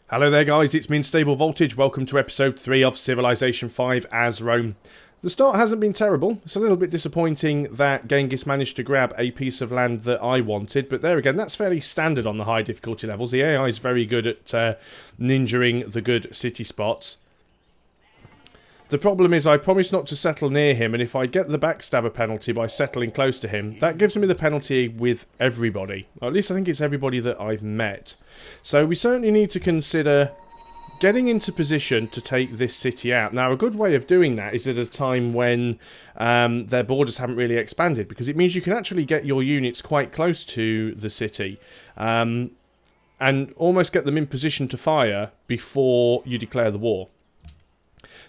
Hello there guys, it's me, Unstable Voltage. Welcome to episode 3 of Civilization 5 as Rome. The start hasn't been terrible. It's a little bit disappointing that Genghis managed to grab a piece of land that I wanted, but there again, that's fairly standard on the high difficulty levels. The AI is very good at ninjaing the good city spots. The problem is I promised not to settle near him, and if I get the backstabber penalty by settling close to him, that gives me the penalty with everybody. Or at least I think it's everybody that I've met. So we certainly need to consider getting into position to take this city out. Now, a good way of doing that is at a time when their borders haven't really expanded, because it means you can actually get your units quite close to the city and almost get them in position to fire before you declare the war.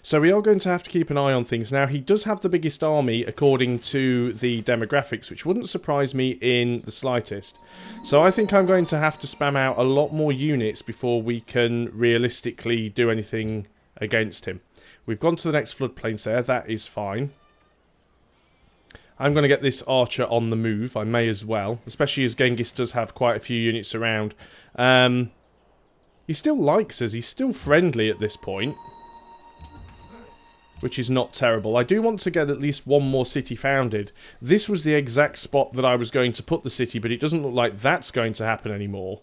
So we are going to have to keep an eye on things. Now, he does have the biggest army according to the demographics, which wouldn't surprise me in the slightest. So I think I'm going to have to spam out a lot more units before we can realistically do anything against him. We've gone to the next floodplains there. That is fine. I'm going to get this archer on the move. I may as well, especially as Genghis does have quite a few units around. He still likes us. He's still friendly at this point, which is not terrible. I do want to get at least one more city founded. This was the exact spot that I was going to put the city, but it doesn't look like that's going to happen anymore.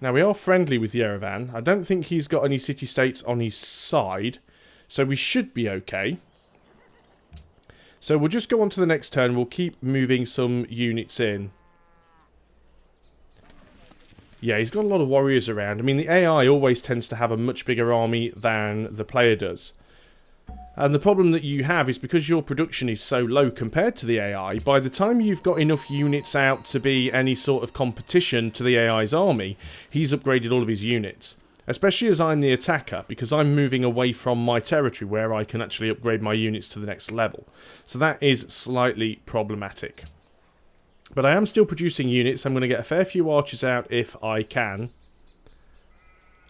Now, we are friendly with Yerevan. I don't think he's got any city-states on his side, so we should be okay. So we'll just go on to the next turn. We'll keep moving some units in. Yeah, he's got a lot of warriors around. I mean, the AI always tends to have a much bigger army than the player does. And the problem that you have is because your production is so low compared to the AI, by the time you've got enough units out to be any sort of competition to the AI's army, he's upgraded all of his units. Especially as I'm the attacker, because I'm moving away from my territory where I can actually upgrade my units to the next level. So that is slightly problematic. But I am still producing units. I'm going to get a fair few archers out if I can.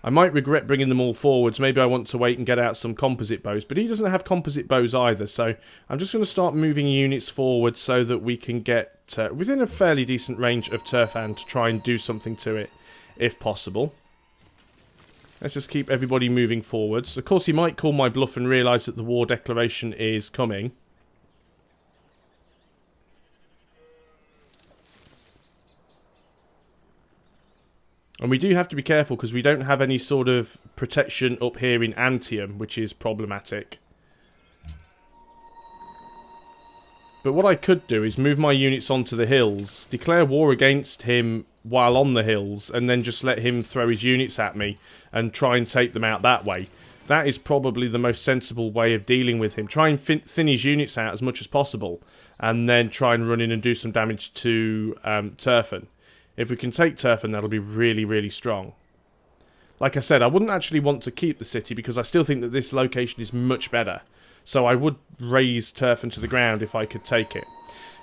I might regret bringing them all forwards. Maybe I want to wait and get out some composite bows. But he doesn't have composite bows either. So I'm just going to start moving units forward so that we can get within a fairly decent range of Turfan to try and do something to it, if possible. Let's just keep everybody moving forwards. Of course, he might call my bluff and realise that the war declaration is coming. And we do have to be careful because we don't have any sort of protection up here in Antium, which is problematic. But what I could do is move my units onto the hills, declare war against him while on the hills, and then just let him throw his units at me and try and take them out that way. That is probably the most sensible way of dealing with him. Try and thin his units out as much as possible, and then try and run in and do some damage to Turfan. If we can take Turfan, that'll be really, really strong. Like I said, I wouldn't actually want to keep the city because I still think that this location is much better. So I would raise Turfan to the ground if I could take it.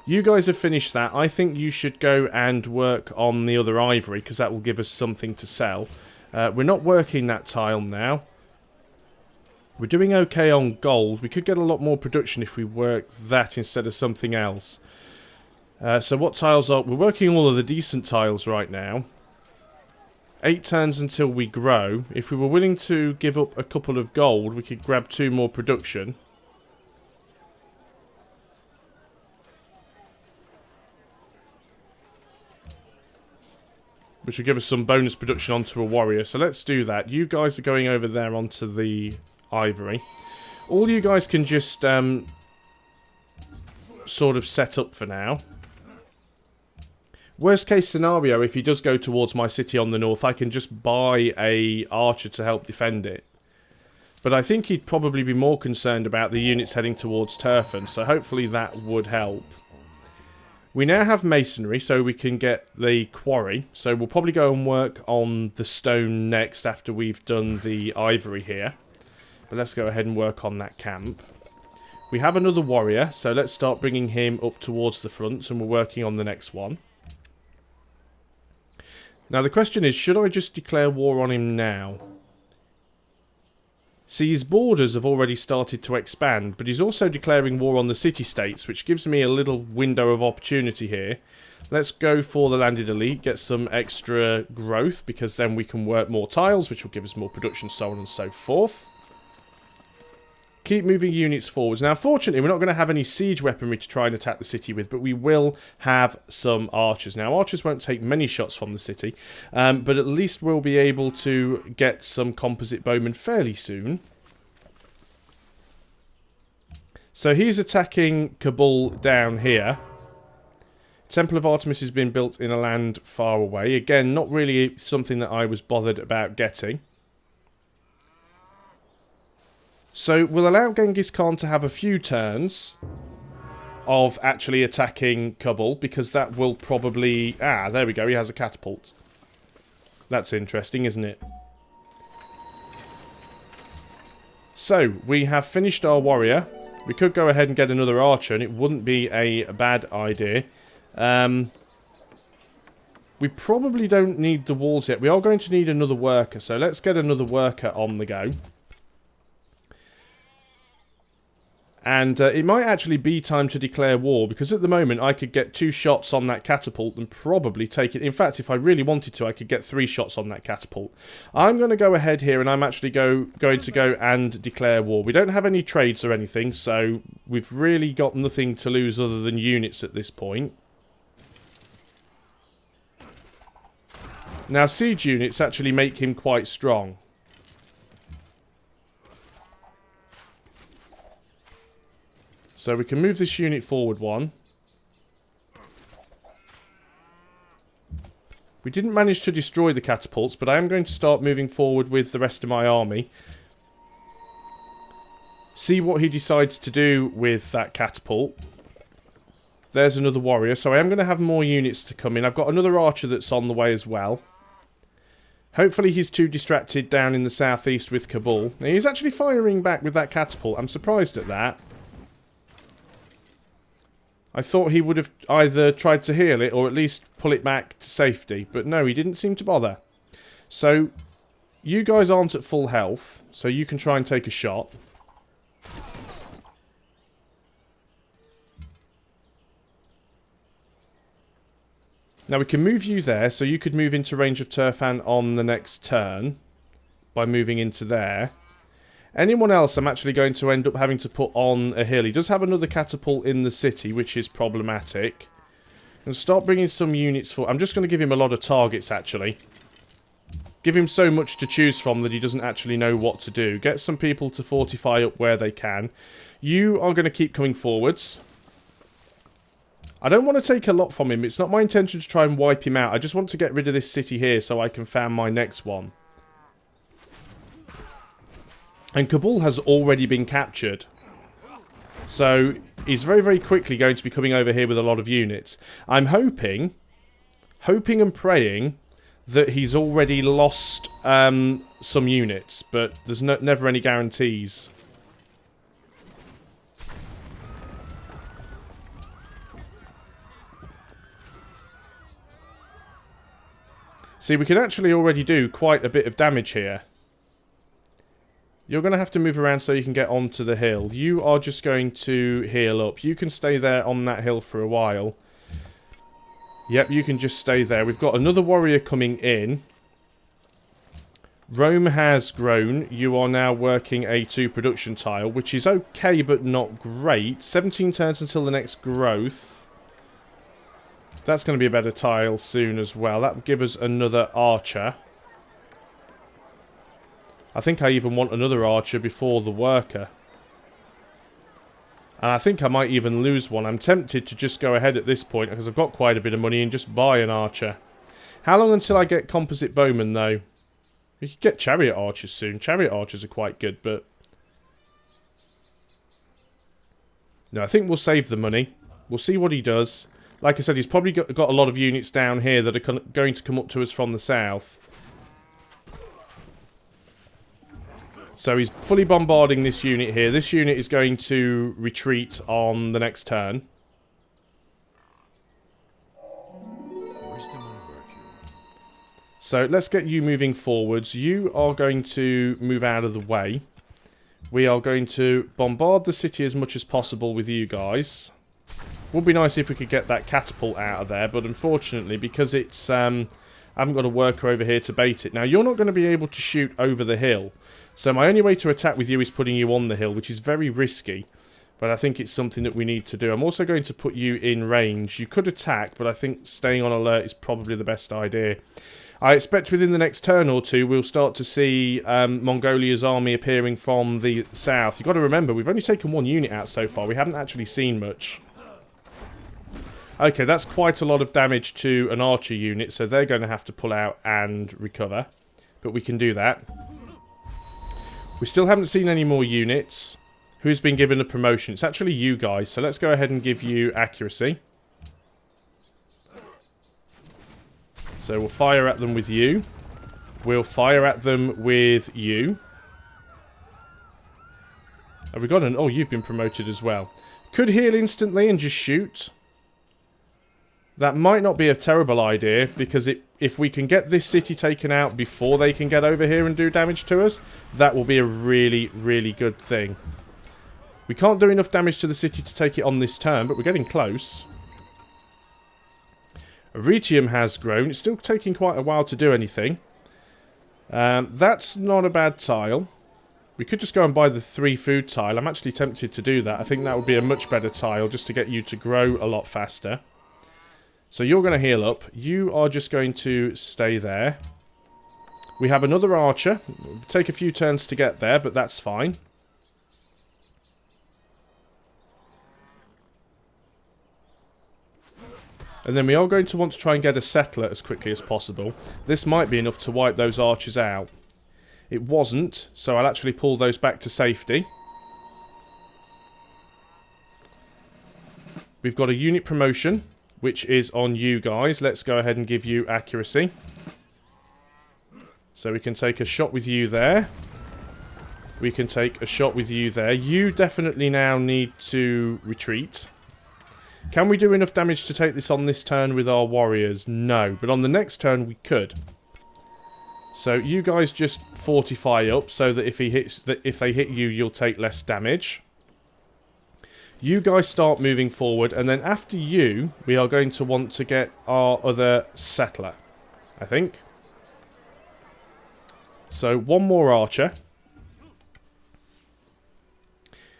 You guys have finished that. I think you should go and work on the other ivory because that will give us something to sell. We're not working that tile now. We're doing okay on gold. We could get a lot more production if we worked that instead of something else. So what tiles are... We're working all of the decent tiles right now. 8 turns until we grow. If we were willing to give up a couple of gold, we could grab 2 more production. Which will give us some bonus production onto a warrior. So let's do that. You guys are going over there onto the ivory. All you guys can just sort of set up for now. Worst case scenario, if he does go towards my city on the north, I can just buy a archer to help defend it. But I think he'd probably be more concerned about the units heading towards Turfan, so hopefully that would help. We now have masonry, so we can get the quarry. So we'll probably go and work on the stone next after we've done the ivory here. But let's go ahead and work on that camp. We have another warrior, so let's start bringing him up towards the front, and we're working on the next one. Now the question is, should I just declare war on him now? See, his borders have already started to expand, but he's also declaring war on the city-states, which gives me a little window of opportunity here. Let's go for the landed elite, get some extra growth, because then we can work more tiles, which will give us more production, so on and so forth. Keep moving units forwards. Now, fortunately, we're not going to have any siege weaponry to try and attack the city with, but we will have some archers. Now, archers won't take many shots from the city, but at least we'll be able to get some composite bowmen fairly soon. So he's attacking Kabul down here. Temple of Artemis has been built in a land far away. Again, not really something that I was bothered about getting. So we'll allow Genghis Khan to have a few turns of actually attacking Kabul, because that will probably... Ah, there we go, he has a catapult. That's interesting, isn't it? So, we have finished our warrior. We could go ahead and get another archer, and it wouldn't be a bad idea. We probably don't need the walls yet. We are going to need another worker, so let's get another worker on the go. And it might actually be time to declare war, because at the moment I could get 2 shots on that catapult and probably take it. In fact, if I really wanted to, I could get 3 shots on that catapult. I'm going to go ahead here, and I'm actually going to go and declare war. We don't have any trades or anything, so we've really got nothing to lose other than units at this point. Now, siege units actually make him quite strong. So we can move this unit forward one. We didn't manage to destroy the catapults, but I am going to start moving forward with the rest of my army. See what he decides to do with that catapult. There's another warrior, so I am going to have more units to come in. I've got another archer that's on the way as well. Hopefully he's too distracted down in the southeast with Kabul. Now, he's actually firing back with that catapult. I'm surprised at that. I thought he would have either tried to heal it or at least pull it back to safety. But no, he didn't seem to bother. So, you guys aren't at full health, so you can try and take a shot. Now we can move you there, so you could move into range of Turfan on the next turn by moving into there. Anyone else I'm actually going to end up having to put on a hill. He does have another catapult in the city, which is problematic. And start bringing some units for... I'm just going to give him a lot of targets, actually. Give him so much to choose from that he doesn't actually know what to do. Get some people to fortify up where they can. You are going to keep coming forwards. I don't want to take a lot from him. It's not my intention to try and wipe him out. I just want to get rid of this city here so I can found my next one. And Kabul has already been captured. So, he's very, very quickly going to be coming over here with a lot of units. I'm hoping and praying that he's already lost some units. But there's never any guarantees. See, we can actually already do quite a bit of damage here. You're going to have to move around so you can get onto the hill. You are just going to heal up. You can stay there on that hill for a while. Yep, you can just stay there. We've got another warrior coming in. Rome has grown. You are now working a 2 production tile, which is okay but not great. 17 turns until the next growth. That's going to be a better tile soon as well. That will give us another archer. I think I even want another archer before the worker. And I think I might even lose one. I'm tempted to just go ahead at this point because I've got quite a bit of money and just buy an archer. How long until I get composite bowmen though? We could get chariot archers soon. Chariot archers are quite good, but... No, I think we'll save the money. We'll see what he does. Like I said, he's probably got a lot of units down here that are going to come up to us from the south. So he's fully bombarding this unit here. This unit is going to retreat on the next turn. So let's get you moving forwards. You are going to move out of the way. we are going to bombard the city as much as possible with you guys. Would be nice if we could get that catapult out of there, but unfortunately, because it's... I haven't got a worker over here to bait it. Now, you're not going to be able to shoot over the hill. So my only way to attack with you is putting you on the hill, which is very risky. But I think it's something that we need to do. I'm also going to put you in range. You could attack, but I think staying on alert is probably the best idea. I expect within the next turn or two, we'll start to see Mongolia's army appearing from the south. You've got to remember, we've only taken one unit out so far. We haven't actually seen much. Okay, that's quite a lot of damage to an archer unit, so they're going to have to pull out and recover. But we can do that. We still haven't seen any more units. Who's been given a promotion? It's actually you guys, so let's go ahead and give you accuracy. So we'll fire at them with you. We'll fire at them with you. Have we got an... Oh, you've been promoted as well. Could heal instantly and just shoot. That might not be a terrible idea, because if we can get this city taken out before they can get over here and do damage to us, that will be a really, really good thing. We can't do enough damage to the city to take it on this turn, but we're getting close. Arretium has grown. It's still taking quite a while to do anything. That's not a bad tile. We could just go and buy the 3 food tile. I'm actually tempted to do that. I think that would be a much better tile just to get you to grow a lot faster. So you're going to heal up. You are just going to stay there. We have another archer. It'll take a few turns to get there, but that's fine. And then we are going to want to try and get a settler as quickly as possible. This might be enough to wipe those archers out. It wasn't, so I'll actually pull those back to safety. We've got a unit promotion, which is on you guys. Let's go ahead and give you accuracy. So we can take a shot with you there. We can take a shot with you there. You definitely now need to retreat. Can we do enough damage to take this on this turn with our warriors? No, but on the next turn we could. So you guys just fortify up so that if they hit you, you'll take less damage. You guys start moving forward, and then after you, we are going to want to get our other settler, I think. So one more archer.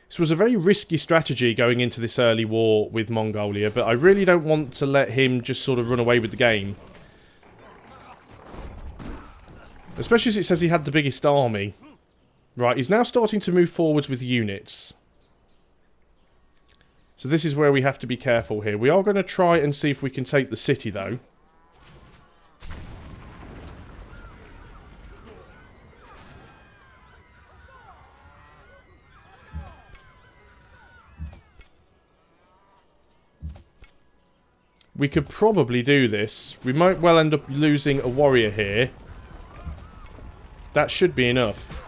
This was a very risky strategy going into this early war with Mongolia, but I really don't want to let him just sort of run away with the game. Especially as it says he had the biggest army. Right, he's now starting to move forwards with units. So this is where we have to be careful here. We are going to try and see if we can take the city, though. We could probably do this. We might well end up losing a warrior here. That should be enough.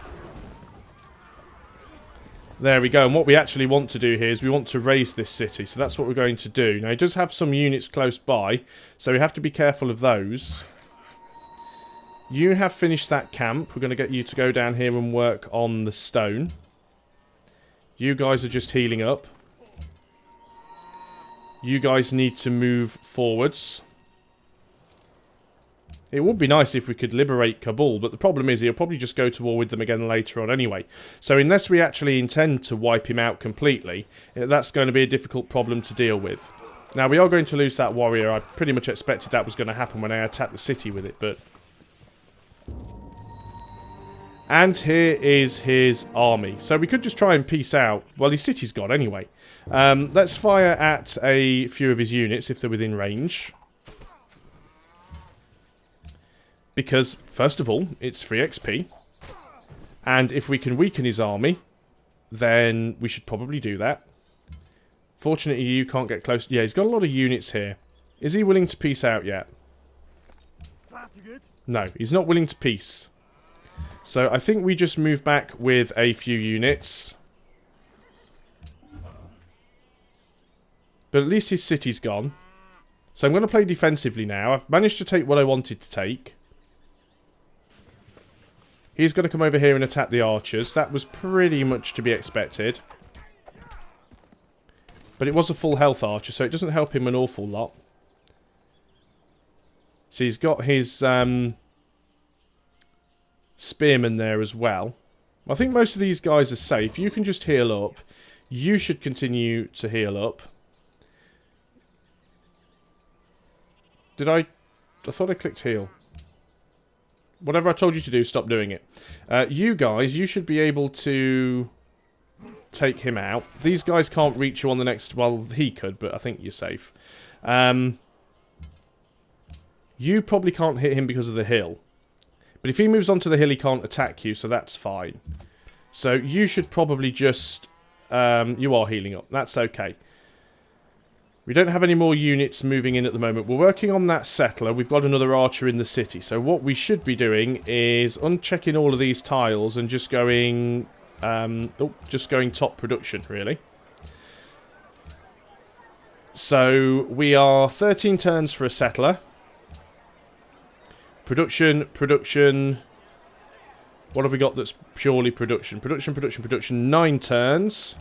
There we go. And what we actually want to do here is we want to raise this city. So that's what we're going to do. Now, it does have some units close by, so we have to be careful of those. You have finished that camp. We're going to get you to go down here and work on the stone. You guys are just healing up. You guys need to move forwards. It would be nice if we could liberate Kabul, but the problem is he'll probably just go to war with them again later on anyway. So unless we actually intend to wipe him out completely, that's going to be a difficult problem to deal with. Now, we are going to lose that warrior. I pretty much expected that was going to happen when I attacked the city with it, but... And here is his army. So we could just try and peace out. Well, his city's gone anyway. Let's fire at a few of his units if they're within range. Because, first of all, it's free XP. And if we can weaken his army, then we should probably do that. Fortunately, you can't get close. Yeah, he's got a lot of units here. Is he willing to peace out yet? No, he's not willing to peace. So I think we just move back with a few units. But at least his city's gone. So I'm going to play defensively now. I've managed to take what I wanted to take. He's going to come over here and attack the archers. That was pretty much to be expected. But it was a full health archer, so it doesn't help him an awful lot. So he's got his spearman there as well. I think most of these guys are safe. You can just heal up. You should continue to heal up. Did I thought I clicked heal. Whatever I told you to do, stop doing it. You guys, you should be able to take him out. These guys can't reach you on the next... Well, he could, but I think you're safe. You probably can't hit him because of the hill. But if he moves onto the hill, he can't attack you, so that's fine. So you should probably just... you are healing up. That's okay. We don't have any more units moving in at the moment. We're working on that settler. We've got another archer in the city. So what we should be doing is unchecking all of these tiles and just going... just going top production, really. So we are 13 turns for a settler. Production. What have we got that's purely production? Production. 9 turns.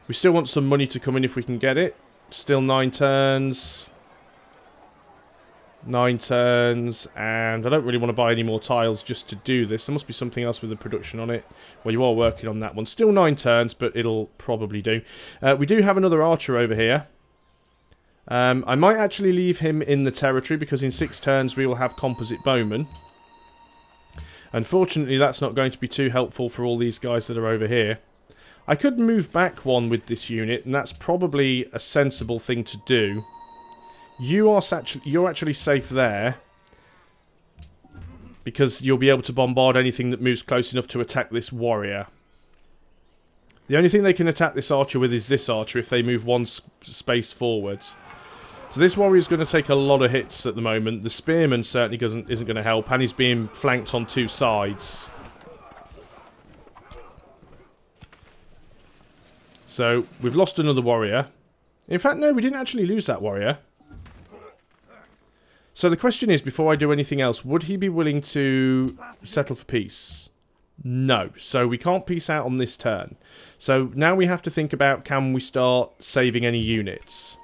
We still want some money to come in if we can get it. Still 9 turns. 9 turns. And I don't really want to buy any more tiles just to do this. There must be something else with the production on it. Well, you are working on that one. Still 9 turns, but it'll probably do. We do have another archer over here. I might actually leave him in the territory because in 6 turns we will have composite bowmen. Unfortunately, that's not going to be too helpful for all these guys that are over here. I could move back one with this unit, and that's probably a sensible thing to do. You're actually safe there because you'll be able to bombard anything that moves close enough to attack this warrior. The only thing they can attack this archer with is this archer if they move one space forwards. So this warrior is going to take a lot of hits at the moment. The spearman certainly isn't going to help, and he's being flanked on 2 sides. So we've lost another warrior. In fact, no, we didn't actually lose that warrior. So the question is, before I do anything else, would he be willing to settle for peace? No. So we can't peace out on this turn. So now we have to think about, can we start saving any units?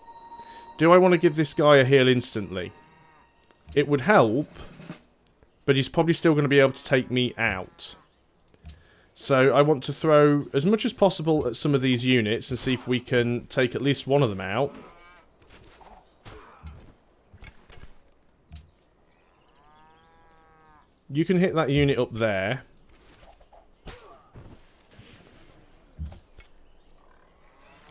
Do I want to give this guy a heal instantly? It would help, but he's probably still going to be able to take me out. So I want to throw as much as possible at some of these units and see if we can take at least one of them out. You can hit that unit up there.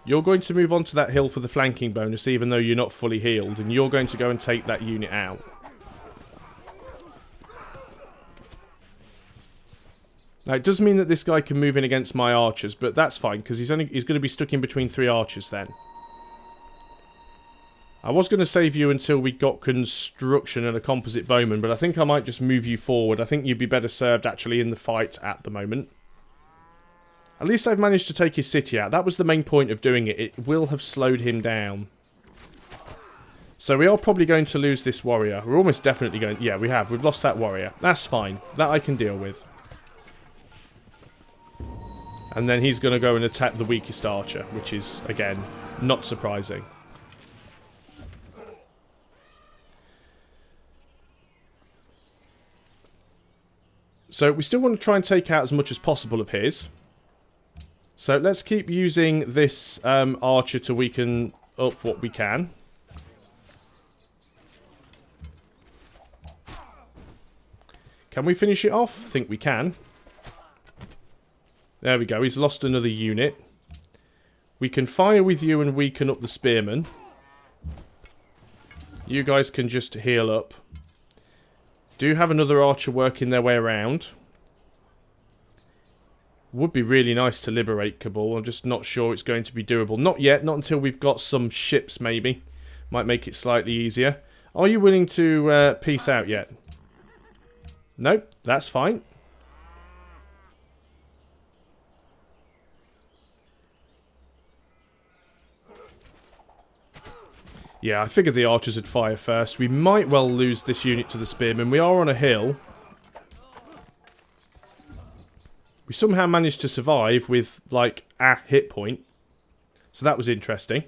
You're going to move on to that hill for the flanking bonus even though you're not fully healed, and you're going to go and take that unit out. Now, it does mean that this guy can move in against my archers, but that's fine, because he's going to be stuck in between 3 archers then. I was going to save you until we got construction and a composite bowman, but I think I might just move you forward. I think you'd be better served, actually, in the fight at the moment. At least I've managed to take his city out. That was the main point of doing it. It will have slowed him down. So we are probably going to lose this warrior. We're almost definitely going... Yeah, we have. We've lost that warrior. That's fine. That I can deal with. And then he's going to go and attack the weakest archer, which is, again, not surprising. So we still want to try and take out as much as possible of his. So let's keep using this archer to weaken up what we can. Can we finish it off? I think we can. There we go, he's lost another unit. We can fire with you and weaken up the spearmen. You guys can just heal up. Do have another archer working their way around. Would be really nice to liberate Kabul. I'm just not sure it's going to be doable. Not yet, not until we've got some ships maybe. Might make it slightly easier. Are you willing to peace out yet? Nope, that's fine. Yeah, I figured the archers would fire first. We might well lose this unit to the spearmen. We are on a hill. We somehow managed to survive with, like, a hit point. So that was interesting.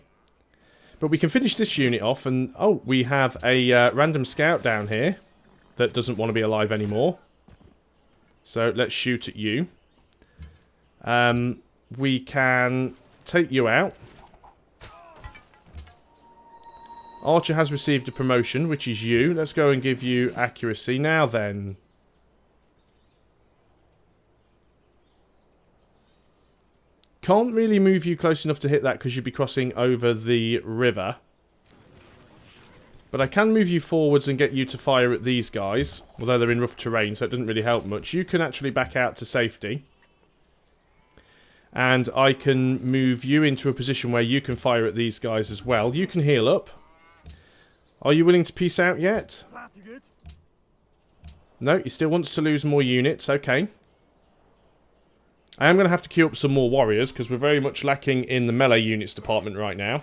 But we can finish this unit off, and, oh, we have a random scout down here that doesn't want to be alive anymore. So let's shoot at you. We can take you out. Archer has received a promotion, which is you. Let's go and give you accuracy. Now then. Can't really move you close enough to hit that because you'd be crossing over the river. But I can move you forwards and get you to fire at these guys. Although they're in rough terrain, so it doesn't really help much. You can actually back out to safety. And I can move you into a position where you can fire at these guys as well. You can heal up. Are you willing to peace out yet? No, he still wants to lose more units. Okay. I am going to have to queue up some more warriors because we're very much lacking in the melee units department right now.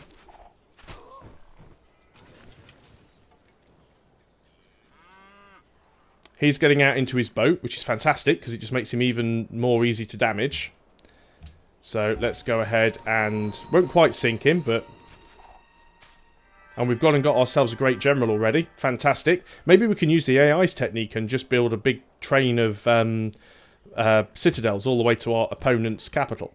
He's getting out into his boat, which is fantastic because it just makes him even more easy to damage. So let's go ahead and... won't quite sink him, but... and we've gone and got ourselves a great general already. Fantastic. Maybe we can use the AI's technique and just build a big train of citadels all the way to our opponent's capital.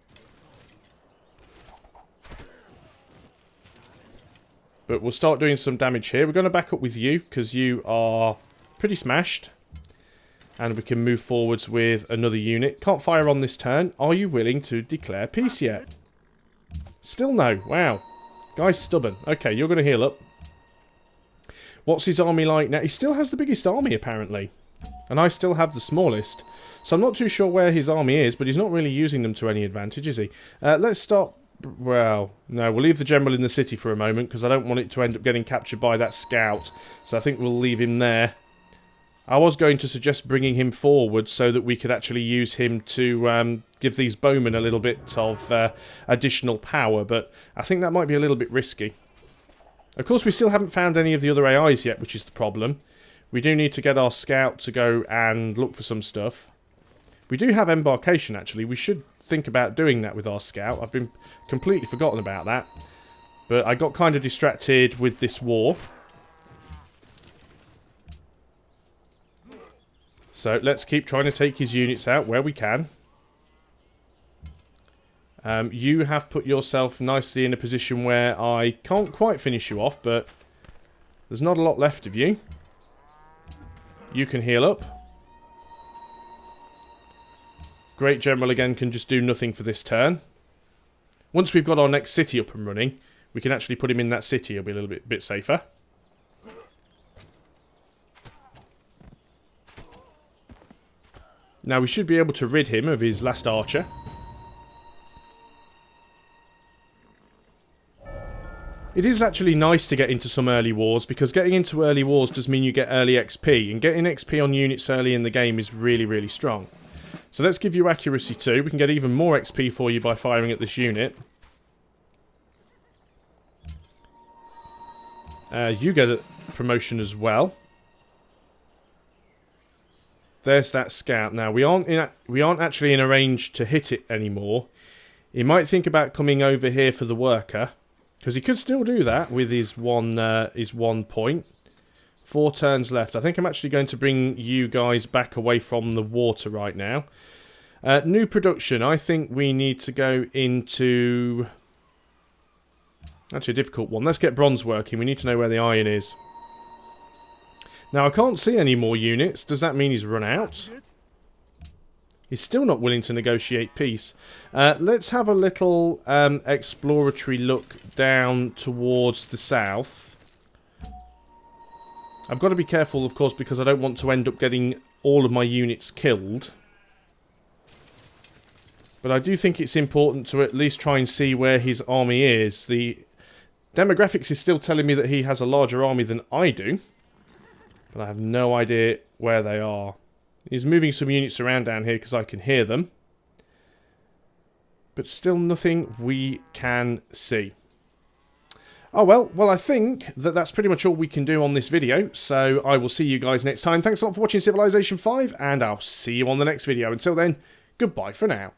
But we'll start doing some damage here. We're going to back up with you because you are pretty smashed. And we can move forwards with another unit. Can't fire on this turn. Are you willing to declare peace yet? Still no. Wow. Guy's stubborn. Okay, you're going to heal up. What's his army like now? He still has the biggest army, apparently. And I still have the smallest. So I'm not too sure where his army is, but he's not really using them to any advantage, is he? Let's stop... well, no, we'll leave the general in the city for a moment, because I don't want it to end up getting captured by that scout. So I think we'll leave him there. I was going to suggest bringing him forward so that we could actually use him to give these bowmen a little bit of additional power, but I think that might be a little bit risky. Of course, we still haven't found any of the other AIs yet, which is the problem. We do need to get our scout to go and look for some stuff. We do have embarkation, actually. We should think about doing that with our scout. I've been completely forgotten about that. But I got kind of distracted with this war. So let's keep trying to take his units out where we can. You have put yourself nicely in a position where I can't quite finish you off, but there's not a lot left of you. You can heal up. Great General again can just do nothing for this turn. Once we've got our next city up and running, we can actually put him in that city. It'll be a little bit safer. Now we should be able to rid him of his last archer. It is actually nice to get into some early wars, because getting into early wars does mean you get early XP, and getting XP on units early in the game is really, really strong. So let's give you accuracy too. We can get even more XP for you by firing at this unit. You get a promotion as well. There's that scout. Now we aren't actually in a range to hit it anymore. He might think about coming over here for the worker, because he could still do that with his one point. 4 turns left. I think I'm actually going to bring you guys back away from the water right now. New production. I think we need to go into... actually a difficult one. Let's get bronze working. We need to know where the iron is. Now I can't see any more units. Does that mean he's run out? He's still not willing to negotiate peace. Let's have a little exploratory look down towards the south. I've got to be careful, of course, because I don't want to end up getting all of my units killed. But I do think it's important to at least try and see where his army is. The demographics is still telling me that he has a larger army than I do. But I have no idea where they are. He's moving some units around down here because I can hear them. But still nothing we can see. Oh well, I think that that's pretty much all we can do on this video. So I will see you guys next time. Thanks a lot for watching Civilization 5, and I'll see you on the next video. Until then, Goodbye for now.